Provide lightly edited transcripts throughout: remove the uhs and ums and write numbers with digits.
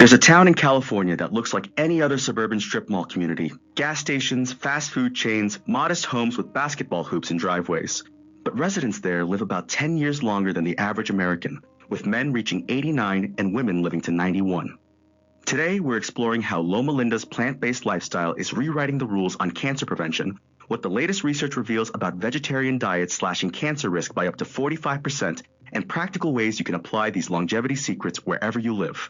There's a town in California that looks like any other suburban strip mall community. Gas stations, fast food chains, modest homes with basketball hoops and driveways. But residents there live about 10 years longer than the average American, with men reaching 89 and women living to 91. Today, we're exploring how Loma Linda's plant-based lifestyle is rewriting the rules on cancer prevention, what the latest research reveals about vegetarian diets slashing cancer risk by up to 45%, and practical ways you can apply these longevity secrets wherever you live.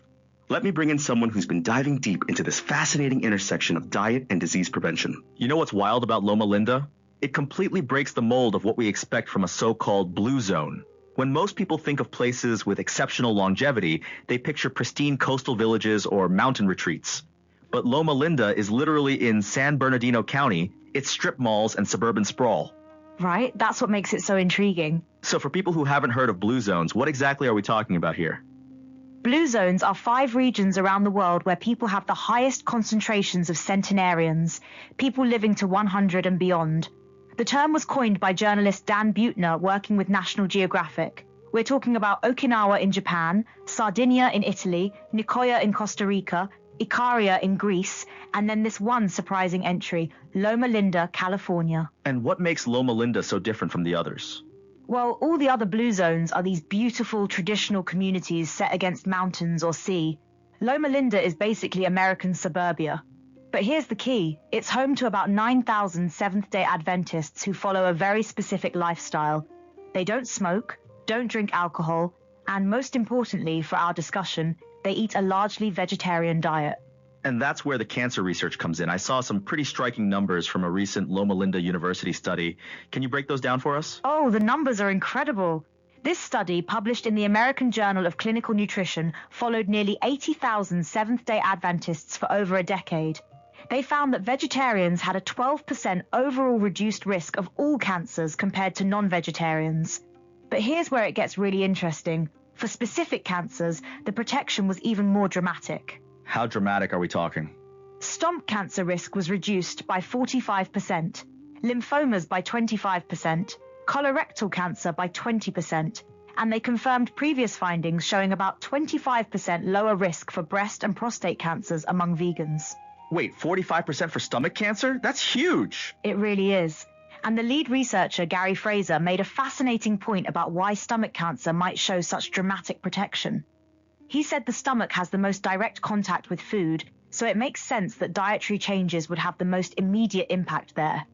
Let me bring in someone who's been diving deep into this fascinating intersection of diet and disease prevention. You know what's wild about Loma Linda? It completely breaks the mold of what we expect from a so-called blue zone. When most people think of places with exceptional longevity, they picture pristine coastal villages or mountain retreats. But Loma Linda is literally in San Bernardino County. It's strip malls and suburban sprawl. Right, that's what makes it so intriguing. So for people who haven't heard of blue zones, what exactly are we talking about here? Blue zones are 5 regions around the world where people have the highest concentrations of centenarians, people living to 100 and beyond. The term was coined by journalist Dan Buettner working with National Geographic. We're talking about Okinawa in Japan, Sardinia in Italy, Nicoya in Costa Rica, Ikaria in Greece, and then this one surprising entry, Loma Linda, California. And what makes Loma Linda so different from the others? Well, all the other blue zones are these beautiful traditional communities set against mountains or sea. Loma Linda is basically American suburbia. But here's the key. It's home to about 9,000 Seventh-day Adventists who follow a very specific lifestyle. They don't smoke, don't drink alcohol, and most importantly for our discussion, they eat a largely vegetarian diet. And that's where the cancer research comes in. I saw some pretty striking numbers from a recent Loma Linda University study. Can you break those down for us? Oh, the numbers are incredible. This study, published in the American Journal of Clinical Nutrition, followed nearly 80,000 Seventh-day Adventists for over a decade. They found that vegetarians had a 12% overall reduced risk of all cancers compared to non-vegetarians. But here's where it gets really interesting. For specific cancers, the protection was even more dramatic. How dramatic are we talking? Stomach cancer risk was reduced by 45%, lymphomas by 25%, colorectal cancer by 20%, and they confirmed previous findings showing about 25% lower risk for breast and prostate cancers among vegans. Wait, 45% for stomach cancer? That's huge! It really is. And the lead researcher, Gary Fraser, made a fascinating point about why stomach cancer might show such dramatic protection. He said the stomach has the most direct contact with food, so it makes sense that dietary changes would have the most immediate impact there.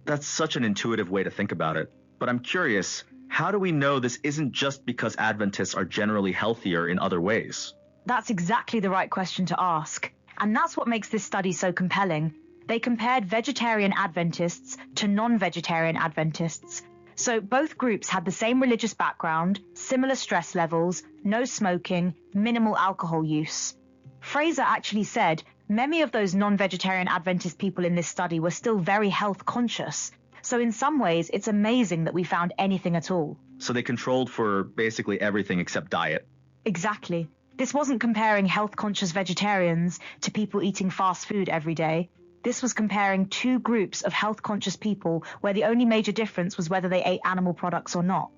That's such an intuitive way to think about it. But I'm curious, how do we know this isn't just because Adventists are generally healthier in other ways? That's exactly the right question to ask. And that's what makes this study so compelling. They compared vegetarian Adventists to non-vegetarian Adventists. So both groups had the same religious background, similar stress levels, no smoking, minimal alcohol use. Fraser actually said many of those non-vegetarian Adventist people in this study were still very health conscious. So in some ways, it's amazing that we found anything at all. So they controlled for basically everything except diet. Exactly. This wasn't comparing health-conscious vegetarians to people eating fast food every day. This was comparing 2 groups of health-conscious people where the only major difference was whether they ate animal products or not.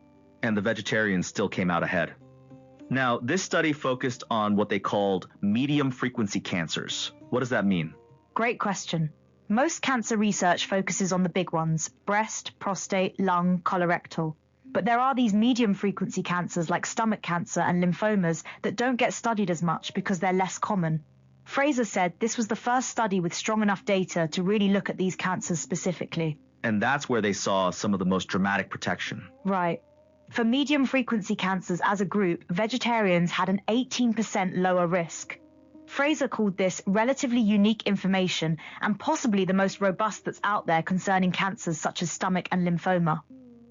And the vegetarians still came out ahead. Now, this study focused on what they called medium-frequency cancers. What does that mean? Great question. Most cancer research focuses on the big ones: breast, prostate, lung, colorectal. But there are these medium-frequency cancers like stomach cancer and lymphomas that don't get studied as much because they're less common. Fraser said this was the first study with strong enough data to really look at these cancers specifically. And that's where they saw some of the most dramatic protection. Right. For medium-frequency cancers as a group, vegetarians had an 18% lower risk. Fraser called this relatively unique information and possibly the most robust that's out there concerning cancers such as stomach and lymphoma.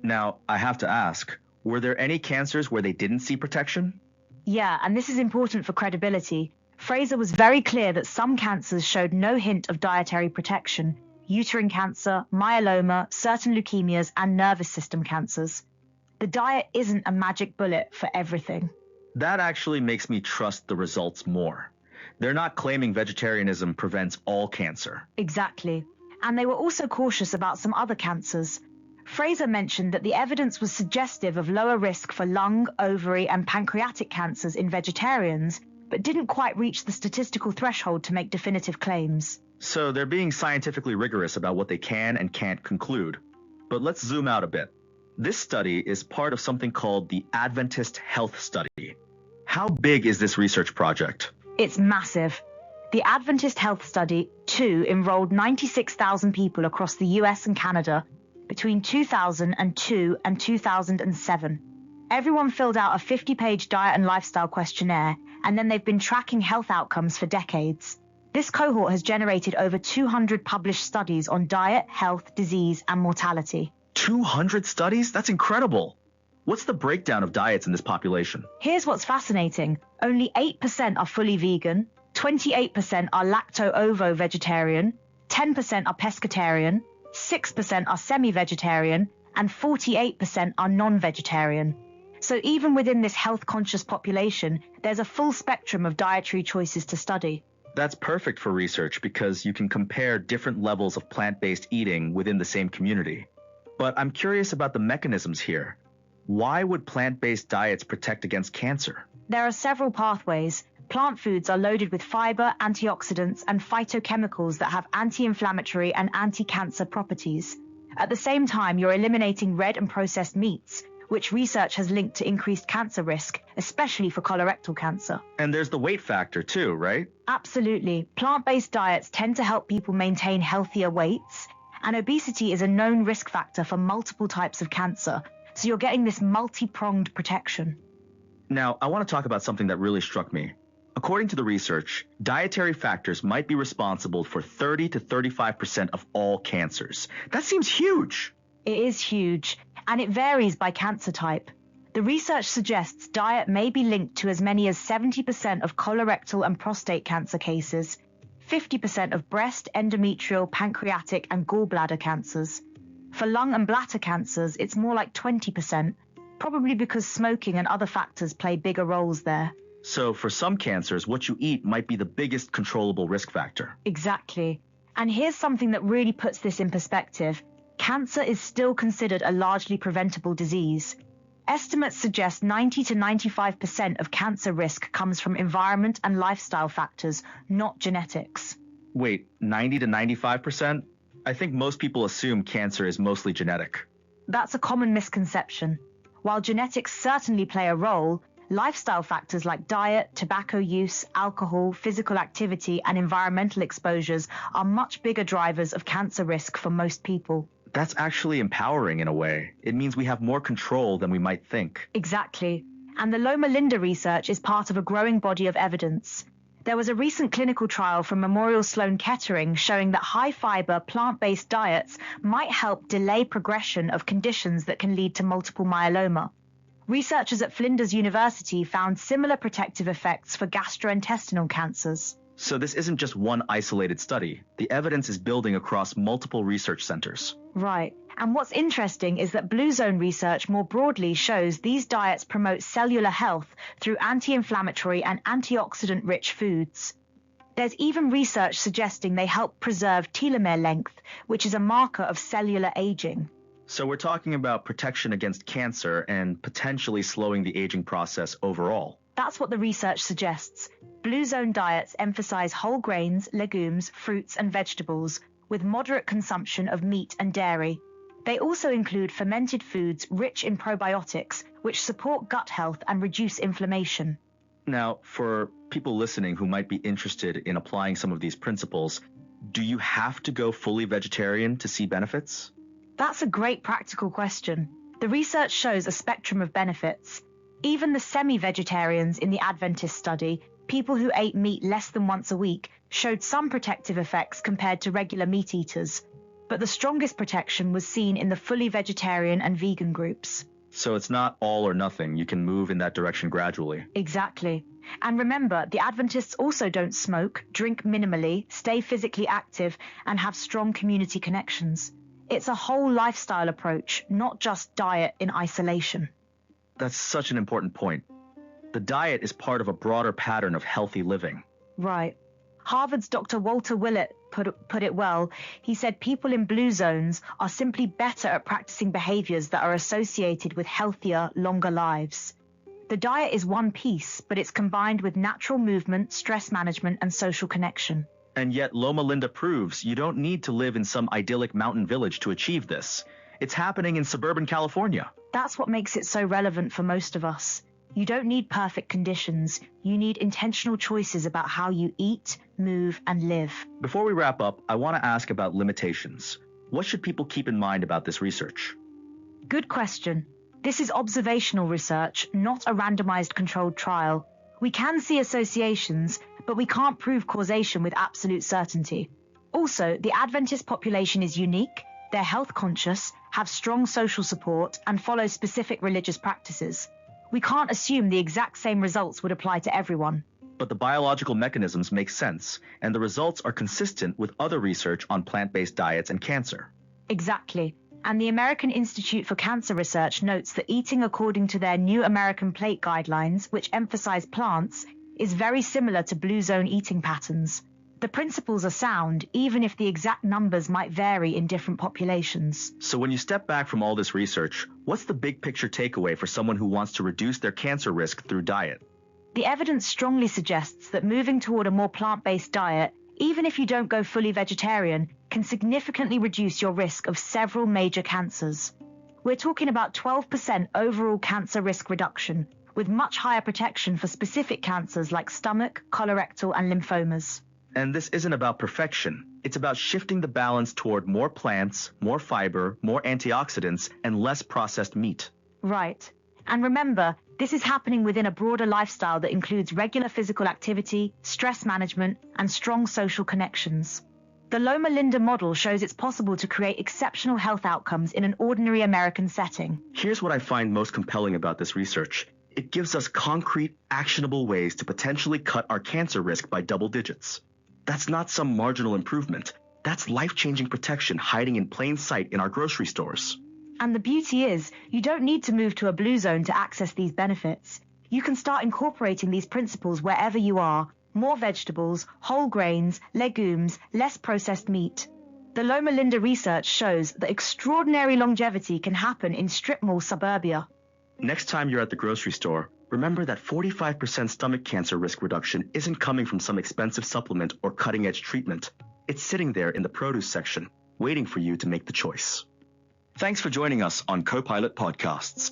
Now, I have to ask, were there any cancers where they didn't see protection? Yeah, and this is important for credibility. Fraser was very clear that some cancers showed no hint of dietary protection: uterine cancer, myeloma, certain leukemias, and nervous system cancers. The diet isn't a magic bullet for everything. That actually makes me trust the results more. They're not claiming vegetarianism prevents all cancer. Exactly. And they were also cautious about some other cancers. Fraser mentioned that the evidence was suggestive of lower risk for lung, ovary, and pancreatic cancers in vegetarians, but didn't quite reach the statistical threshold to make definitive claims. So they're being scientifically rigorous about what they can and can't conclude. But let's zoom out a bit. This study is part of something called the Adventist Health Study. How big is this research project? It's massive. The Adventist Health Study, too, enrolled 96,000 people across the US and Canada between 2002 and 2007. Everyone filled out a 50-page diet and lifestyle questionnaire, and then they've been tracking health outcomes for decades. This cohort has generated over 200 published studies on diet, health, disease, and mortality. 200 studies? That's incredible. What's the breakdown of diets in this population? Here's what's fascinating. Only 8% are fully vegan, 28% are lacto-ovo-vegetarian, 10% are pescatarian, 6% are semi-vegetarian, and 48% are non-vegetarian. So even within this health-conscious population, there's a full spectrum of dietary choices to study. That's perfect for research because you can compare different levels of plant-based eating within the same community. But I'm curious about the mechanisms here. Why would plant-based diets protect against cancer? There are several pathways. Plant foods are loaded with fiber, antioxidants, and phytochemicals that have anti-inflammatory and anti-cancer properties. At the same time, you're eliminating red and processed meats, which research has linked to increased cancer risk, especially for colorectal cancer. And there's the weight factor too, right? Absolutely. Plant-based diets tend to help people maintain healthier weights, and obesity is a known risk factor for multiple types of cancer, so you're getting this multi-pronged protection. Now, I want to talk about something that really struck me. According to the research, dietary factors might be responsible for 30 to 35% of all cancers. That seems huge. It is huge, and it varies by cancer type. The research suggests diet may be linked to as many as 70% of colorectal and prostate cancer cases, 50% of breast, endometrial, pancreatic, and gallbladder cancers. For lung and bladder cancers, it's more like 20%, probably because smoking and other factors play bigger roles there. So for some cancers, what you eat might be the biggest controllable risk factor. Exactly. And here's something that really puts this in perspective. Cancer is still considered a largely preventable disease. Estimates suggest 90 to 95% of cancer risk comes from environment and lifestyle factors, not genetics. Wait, 90 to 95%? I think most people assume cancer is mostly genetic. That's a common misconception. While genetics certainly play a role, lifestyle factors like diet, tobacco use, alcohol, physical activity, and environmental exposures are much bigger drivers of cancer risk for most people. That's actually empowering in a way. It means we have more control than we might think. Exactly. And the Loma Linda research is part of a growing body of evidence. There was a recent clinical trial from Memorial Sloan Kettering showing that high-fiber, plant-based diets might help delay progression of conditions that can lead to multiple myeloma. Researchers at Flinders University found similar protective effects for gastrointestinal cancers. So this isn't just one isolated study. The evidence is building across multiple research centers. Right. And what's interesting is that Blue Zone research more broadly shows these diets promote cellular health through anti-inflammatory and antioxidant-rich foods. There's even research suggesting they help preserve telomere length, which is a marker of cellular aging. So we're talking about protection against cancer and potentially slowing the aging process overall. That's what the research suggests. Blue Zone diets emphasize whole grains, legumes, fruits, and vegetables, with moderate consumption of meat and dairy. They also include fermented foods rich in probiotics, which support gut health and reduce inflammation. Now, for people listening who might be interested in applying some of these principles, do you have to go fully vegetarian to see benefits? That's a great practical question. The research shows a spectrum of benefits. Even the semi-vegetarians in the Adventist study, people who ate meat less than once a week, showed some protective effects compared to regular meat eaters. But the strongest protection was seen in the fully vegetarian and vegan groups. So it's not all or nothing. You can move in that direction gradually. Exactly. And remember, the Adventists also don't smoke, drink minimally, stay physically active, and have strong community connections. It's a whole lifestyle approach, not just diet in isolation. That's such an important point. The diet is part of a broader pattern of healthy living. Right. Harvard's Dr. Walter Willett put it well. He said people in blue zones are simply better at practicing behaviors that are associated with healthier, longer lives. The diet is one piece, but it's combined with natural movement, stress management, and social connection. And yet Loma Linda proves you don't need to live in some idyllic mountain village to achieve this. It's happening in suburban California. That's what makes it so relevant for most of us. You don't need perfect conditions. You need intentional choices about how you eat, move, and live. Before we wrap up, I want to ask about limitations. What should people keep in mind about this research? Good question. This is observational research, not a randomized controlled trial. We can see associations, but we can't prove causation with absolute certainty. Also, the Adventist population is unique, they're health conscious, have strong social support, and follow specific religious practices. We can't assume the exact same results would apply to everyone. But the biological mechanisms make sense, and the results are consistent with other research on plant-based diets and cancer. Exactly. And the American Institute for Cancer Research notes that eating according to their new American Plate guidelines, which emphasize plants, is very similar to blue zone eating patterns. The principles are sound, even if the exact numbers might vary in different populations. So when you step back from all this research, what's the big picture takeaway for someone who wants to reduce their cancer risk through diet? The evidence strongly suggests that moving toward a more plant-based diet, even if you don't go fully vegetarian, can significantly reduce your risk of several major cancers. We're talking about 12% overall cancer risk reduction, with much higher protection for specific cancers like stomach, colorectal, and lymphomas. And this isn't about perfection. It's about shifting the balance toward more plants, more fiber, more antioxidants, and less processed meat. Right. And remember, this is happening within a broader lifestyle that includes regular physical activity, stress management, and strong social connections. The Loma Linda model shows it's possible to create exceptional health outcomes in an ordinary American setting. Here's what I find most compelling about this research. It gives us concrete, actionable ways to potentially cut our cancer risk by double digits. That's not some marginal improvement. That's life-changing protection hiding in plain sight in our grocery stores. And the beauty is, you don't need to move to a blue zone to access these benefits. You can start incorporating these principles wherever you are. More vegetables, whole grains, legumes, less processed meat. The Loma Linda research shows that extraordinary longevity can happen in strip mall suburbia. Next time you're at the grocery store, remember that 45% stomach cancer risk reduction isn't coming from some expensive supplement or cutting-edge treatment. It's sitting there in the produce section, waiting for you to make the choice. Thanks for joining us on Copilot Podcasts.